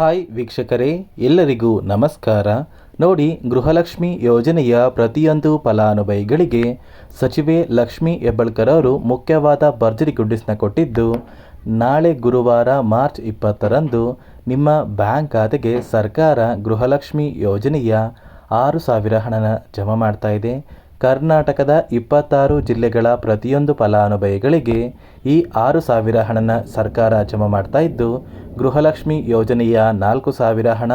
Hi ವೀಕ್ಷಕರೇ, ಎಲ್ಲರಿಗೂ ನಮಸ್ಕಾರ. ನೋಡಿ, ಗೃಹಲಕ್ಷ್ಮಿ ಯೋಜನೆಯ ಪ್ರತಿಯೊಂದು ಫಲಾನುಭವಿಗಳಿಗೆ ಸಚಿವೆ ಲಕ್ಷ್ಮಿ ಹೆಬ್ಬಾಳ್ಕರ್ ಅವರು ಮುಖ್ಯವಾದ ಭರ್ಜರಿ ಗುಡ್ಡಿಸ್ನ ಕೊಟ್ಟಿದ್ದು, ನಾಳೆ ಗುರುವಾರ ಮಾರ್ಚ್ 20ರಂದು ನಿಮ್ಮ ಬ್ಯಾಂಕ್ ಖಾತೆಗೆ ಸರ್ಕಾರ ಗೃಹಲಕ್ಷ್ಮಿ ಯೋಜನೆಯ 6,000 ಹಣನ ಜಮಾ ಮಾಡ್ತಾ ಇದೆ. ಕರ್ನಾಟಕದ 26 ಜಿಲ್ಲೆಗಳ ಪ್ರತಿಯೊಂದು ಫಲಾನುಭವಿಗಳಿಗೆ ಈ 6,000 ಹಣನ ಸರ್ಕಾರ ಜಮಾ ಮಾಡ್ತಾ ಇದ್ದು, ಗೃಹಲಕ್ಷ್ಮಿ ಯೋಜನೆಯ 4,000 ಹಣ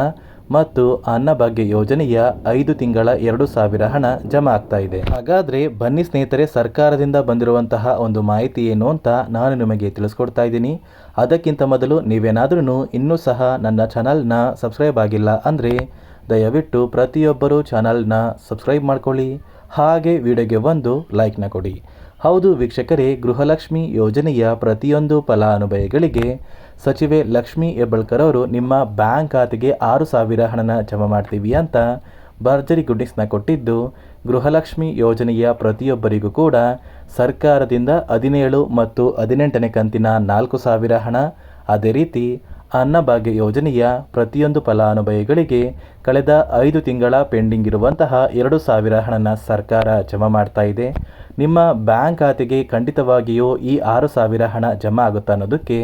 ಮತ್ತು ಅನ್ನಭಾಗ್ಯ ಯೋಜನೆಯ 5 ತಿಂಗಳ 2,000 ಹಣ ಜಮಾ ಆಗ್ತಾ ಇದೆ. ಹಾಗಾದರೆ ಬನ್ನಿ ಸ್ನೇಹಿತರೆ, ಸರ್ಕಾರದಿಂದ ಬಂದಿರುವಂತಹ ಒಂದು ಮಾಹಿತಿ ಏನು ಅಂತ ನಾನು ನಿಮಗೆ ತಿಳಿಸ್ಕೊಡ್ತಾ ಇದ್ದೀನಿ. ಅದಕ್ಕಿಂತ ಮೊದಲು ನೀವೇನಾದ್ರೂ ಇನ್ನೂ ಸಹ ನನ್ನ ಚಾನಲ್ನ ಸಬ್ಸ್ಕ್ರೈಬ್ ಆಗಿಲ್ಲ ಅಂದರೆ ದಯವಿಟ್ಟು ಪ್ರತಿಯೊಬ್ಬರು ಚಾನಲ್ನ ಸಬ್ಸ್ಕ್ರೈಬ್ ಮಾಡ್ಕೊಳ್ಳಿ, ಹಾಗೆ ವಿಡಿಯೋಗೆ ಒಂದು ಲೈಕ್ನ ಕೊಡಿ. ಹೌದು ವೀಕ್ಷಕರೇ, ಗೃಹಲಕ್ಷ್ಮಿ ಯೋಜನೆಯ ಪ್ರತಿಯೊಂದು ಫಲಾನುಭವಿಗಳಿಗೆ ಸಚಿವೆ ಲಕ್ಷ್ಮಿ ಹೆಬ್ಬಾಳ್ಕರ್ ಅವರು ನಿಮ್ಮ ಬ್ಯಾಂಕ್ ಖಾತೆಗೆ 6,000 ಹಣನ ಜಮಾ ಮಾಡ್ತೀವಿ ಅಂತ ಭರ್ಜರಿ ಗುಡ್ಡಿಸ್ನ ಕೊಟ್ಟಿದ್ದು, ಗೃಹಲಕ್ಷ್ಮಿ ಯೋಜನೆಯ ಪ್ರತಿಯೊಬ್ಬರಿಗೂ ಕೂಡ ಸರ್ಕಾರದಿಂದ 17 ಮತ್ತು 18ನೇ ಕಂತಿನ 4,000 ಹಣ, ಅದೇ ರೀತಿ ಅನ್ನಭಾಗ್ಯ ಯೋಜನೆಯ ಪ್ರತಿಯೊಂದು ಫಲಾನುಭವಿಗಳಿಗೆ ಕಳೆದ 5 ತಿಂಗಳ ಪೆಂಡಿಂಗ್ ಇರುವಂತಹ 2,000 ಹಣನ ಸರ್ಕಾರ ಜಮಾ ಮಾಡ್ತಾ ಇದೆ. ನಿಮ್ಮ ಬ್ಯಾಂಕ್ ಖಾತೆಗೆ ಖಂಡಿತವಾಗಿಯೂ ಈ 6,000 ಹಣ ಜಮಾ ಆಗುತ್ತಾ ಅನ್ನೋದಕ್ಕೆ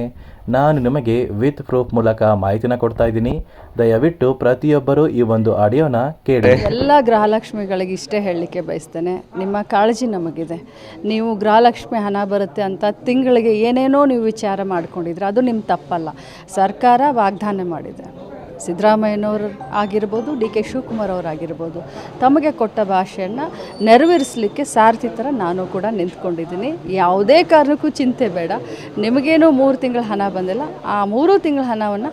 ನಾನು ನಿಮಗೆ ವಿತ್ ಪ್ರೂಫ್ ಮೂಲಕ ಮಾಹಿತಿನ ಕೊಡ್ತಾ ಇದ್ದೀನಿ. ದಯವಿಟ್ಟು ಪ್ರತಿಯೊಬ್ಬರು ಈ ಒಂದು ಆಡಿಯೋನ ಕೇಳಿ. ಎಲ್ಲ ಗೃಹಲಕ್ಷ್ಮಿಗಳಿಗೆ ಇಷ್ಟೇ ಹೇಳಲಿಕ್ಕೆ ಬಯಸ್ತೇನೆ, ನಿಮ್ಮ ಕಾಳಜಿ ನಮಗಿದೆ. ನೀವು ಗೃಹಲಕ್ಷ್ಮಿ ಹಣ ಬರುತ್ತೆ ಅಂತ ತಿಂಗಳಿಗೆ ಏನೇನೋ ನೀವು ವಿಚಾರ ಮಾಡ್ಕೊಂಡಿದ್ರೆ ಅದು ನಿಮ್ಮ ತಪ್ಪಲ್ಲ. ಸರ್ಕಾರ ವಾಗ್ದಾನ ಮಾಡಿದೆ. ಸಿದ್ದರಾಮಯ್ಯನವರು ಆಗಿರ್ಬೋದು, ಡಿ.ಕೆ. ಶಿವಕುಮಾರ್ ಅವರಾಗಿರ್ಬೋದು, ತಮಗೆ ಕೊಟ್ಟ ಭಾಷೆಯನ್ನು ನೆರವೇರಿಸಲಿಕ್ಕೆ ಸಾರಥಿ ಥರ ನಾನು ಕೂಡ ನಿಂತ್ಕೊಂಡಿದ್ದೀನಿ. ಯಾವುದೇ ಕಾರಣಕ್ಕೂ ಚಿಂತೆ ಬೇಡ. ನಿಮಗೇನು 3 ತಿಂಗಳ ಹಣ ಬಂದಿಲ್ಲ, ಆ 3 ತಿಂಗಳ ಹಣವನ್ನು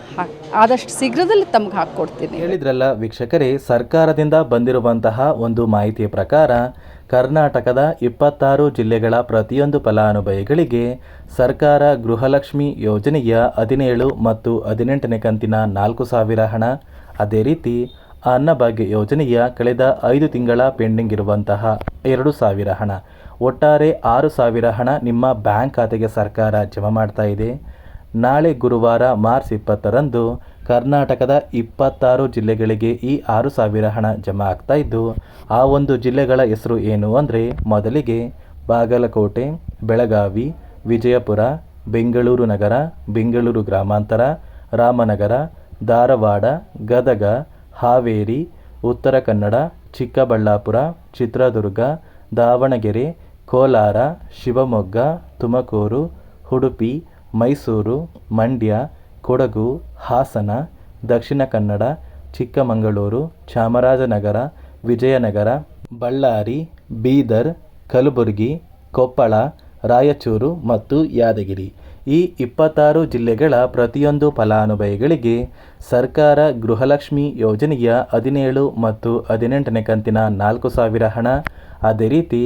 ಆದಷ್ಟು ಶೀಘ್ರದಲ್ಲಿ ತಮಗೆ ಹಾಕ್ಕೊಡ್ತೀನಿ. ಹೇಳಿದ್ರಲ್ಲ ವೀಕ್ಷಕರೇ, ಸರ್ಕಾರದಿಂದ ಬಂದಿರುವಂತಹ ಒಂದು ಮಾಹಿತಿಯ ಪ್ರಕಾರ ಕರ್ನಾಟಕದ 26 ಜಿಲ್ಲೆಗಳ ಪ್ರತಿಯೊಂದು ಫಲಾನುಭವಿಗಳಿಗೆ ಸರ್ಕಾರ ಗೃಹಲಕ್ಷ್ಮಿ ಯೋಜನೆಯ 17 ಮತ್ತು 18ನೇ ಕಂತಿನ 4,000 ಹಣ, ಅದೇ ರೀತಿ ಅನ್ನಭಾಗ್ಯ ಯೋಜನೆಯ ಕಳೆದ 5 ತಿಂಗಳ ಪೆಂಡಿಂಗ್ ಇರುವಂತಹ 2,000 ಹಣ, ಒಟ್ಟಾರೆ 6,000 ಹಣ ನಿಮ್ಮ ಬ್ಯಾಂಕ್ ಖಾತೆಗೆ ಸರ್ಕಾರ ಜಮಾ ಮಾಡ್ತಾ ಇದೆ. ನಾಳೆ ಗುರುವಾರ ಮಾರ್ಚ್ 20ರಂದು ಕರ್ನಾಟಕದ 26 ಜಿಲ್ಲೆಗಳಿಗೆ ಈ 6,000 ಹಣ ಜಮಾ ಆಗ್ತಾ ಇದ್ದು, ಆ ಒಂದು ಜಿಲ್ಲೆಗಳ ಹೆಸರು ಏನು ಅಂದರೆ, ಮೊದಲಿಗೆ ಬಾಗಲಕೋಟೆ, ಬೆಳಗಾವಿ, ವಿಜಯಪುರ, ಬೆಂಗಳೂರು ನಗರ, ಬೆಂಗಳೂರು ಗ್ರಾಮಾಂತರ, ರಾಮನಗರ, ಧಾರವಾಡ, ಗದಗ, ಹಾವೇರಿ, ಉತ್ತರ ಕನ್ನಡ, ಚಿಕ್ಕಬಳ್ಳಾಪುರ, ಚಿತ್ರದುರ್ಗ, ದಾವಣಗೆರೆ, ಕೋಲಾರ, ಶಿವಮೊಗ್ಗ, ತುಮಕೂರು, ಉಡುಪಿ, ಮೈಸೂರು, ಮಂಡ್ಯ, ಕೊಡಗು, ಹಾಸನ, ದಕ್ಷಿಣ ಕನ್ನಡ, ಚಿಕ್ಕಮಗಳೂರು, ಚಾಮರಾಜನಗರ, ವಿಜಯನಗರ, ಬಳ್ಳಾರಿ, ಬೀದರ್, ಕಲಬುರಗಿ, ಕೊಪ್ಪಳ, ರಾಯಚೂರು ಮತ್ತು ಯಾದಗಿರಿ. ಈ 26 ಜಿಲ್ಲೆಗಳ ಪ್ರತಿಯೊಂದು ಫಲಾನುಭವಿಗಳಿಗೆ ಸರ್ಕಾರ ಗೃಹಲಕ್ಷ್ಮಿ ಯೋಜನೆಯ 17 ಮತ್ತು 18ನೇ ಕಂತಿನ 4,000 ಹಣ, ಅದೇ ರೀತಿ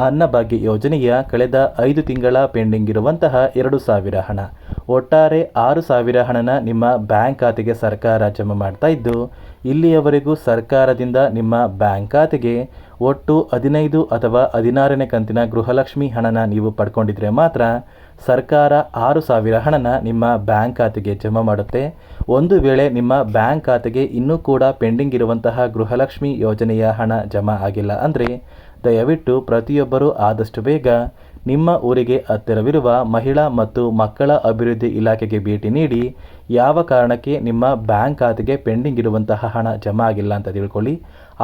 ಅನ್ನಭಾಗ್ಯ ಯೋಜನೆಯ ಕಳೆದ 5 ತಿಂಗಳ ಪೆಂಡಿಂಗ್ ಇರುವಂತಹ 2,000 ಹಣ, ಒಟ್ಟಾರೆ 6,000 ಹಣನ ನಿಮ್ಮ ಬ್ಯಾಂಕ್ ಖಾತೆಗೆ ಸರ್ಕಾರ ಜಮಾ ಮಾಡ್ತಾ ಇದ್ದು, ಇಲ್ಲಿಯವರೆಗೂ ಸರ್ಕಾರದಿಂದ ನಿಮ್ಮ ಬ್ಯಾಂಕ್ ಖಾತೆಗೆ ಒಟ್ಟು 15 ಅಥವಾ 16ನೇ ಕಂತಿನ ಗೃಹಲಕ್ಷ್ಮಿ ಹಣನ ನೀವು ಪಡ್ಕೊಂಡಿದ್ರೆ ಮಾತ್ರ ಸರ್ಕಾರ 6,000 ಹಣನ ನಿಮ್ಮ ಬ್ಯಾಂಕ್ ಖಾತೆಗೆ ಜಮಾ ಮಾಡುತ್ತೆ. ಒಂದು ವೇಳೆ ನಿಮ್ಮ ಬ್ಯಾಂಕ್ ಖಾತೆಗೆ ಇನ್ನೂ ಕೂಡ ಪೆಂಡಿಂಗ್ ಇರುವಂತಹ ಗೃಹಲಕ್ಷ್ಮಿ ಯೋಜನೆಯ ಹಣ ಜಮಾ ಆಗಿಲ್ಲ ಅಂದರೆ ದಯವಿಟ್ಟು ಪ್ರತಿಯೊಬ್ಬರೂ ಆದಷ್ಟು ಬೇಗ ನಿಮ್ಮ ಊರಿಗೆ ಹತ್ತಿರವಿರುವ ಮಹಿಳಾ ಮತ್ತು ಮಕ್ಕಳ ಅಭಿವೃದ್ಧಿ ಇಲಾಖೆಗೆ ಭೇಟಿ ನೀಡಿ ಯಾವ ಕಾರಣಕ್ಕೆ ನಿಮ್ಮ ಬ್ಯಾಂಕ್ ಖಾತೆಗೆ ಪೆಂಡಿಂಗ್ ಇರುವಂತಹ ಹಣ ಜಮಾ ಆಗಿಲ್ಲ ಅಂತ ತಿಳ್ಕೊಳ್ಳಿ.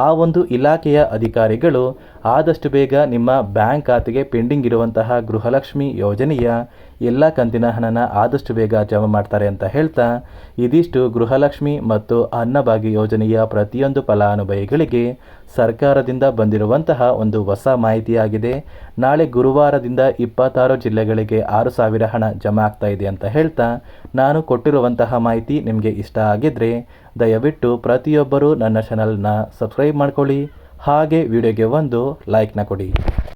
ಆ ಒಂದು ಇಲಾಖೆಯ ಅಧಿಕಾರಿಗಳು ಆದಷ್ಟು ಬೇಗ ನಿಮ್ಮ ಬ್ಯಾಂಕ್ ಖಾತೆಗೆ ಪೆಂಡಿಂಗ್ ಇರುವಂತಹ ಗೃಹಲಕ್ಷ್ಮಿ ಯೋಜನೆಯ ಎಲ್ಲ ಕಂತಿನ ಹಣನ ಆದಷ್ಟು ಬೇಗ ಜಮಾ ಮಾಡ್ತಾರೆ ಅಂತ ಹೇಳ್ತಾ, ಇದಿಷ್ಟು ಗೃಹಲಕ್ಷ್ಮಿ ಮತ್ತು ಅನ್ನಭಾಗ್ಯ ಯೋಜನೆಯ ಪ್ರತಿಯೊಂದು ಫಲಾನುಭವಿಗಳಿಗೆ ಸರ್ಕಾರದಿಂದ ಬಂದಿರುವಂತಹ ಒಂದು ಹೊಸ ಮಾಹಿತಿಯಾಗಿದೆ. ನಾಳೆ ಗುರುವಾರದಿಂದ 26 ಜಿಲ್ಲೆಗಳಿಗೆ 6,000 ಹಣ ಜಮಾ ಆಗ್ತಾ ಇದೆ ಅಂತ ಹೇಳ್ತಾ, ನಾನು ಕೊಟ್ಟಿರುವಂತಹ ಮಾಹಿತಿ ನಿಮಗೆ ಇಷ್ಟ ಆಗಿದ್ದರೆ ದಯವಿಟ್ಟು ಪ್ರತಿಯೊಬ್ಬರೂ ನನ್ನ ಚಾನಲ್ನ ಸಬ್ಸ್ಕ್ರೈಬ್ ಮಾಡ್ಕೊಳ್ಳಿ, ಹಾಗೆ ವಿಡಿಯೋಗೆ ಒಂದು ಲೈಕ್ನ ಕೊಡಿ.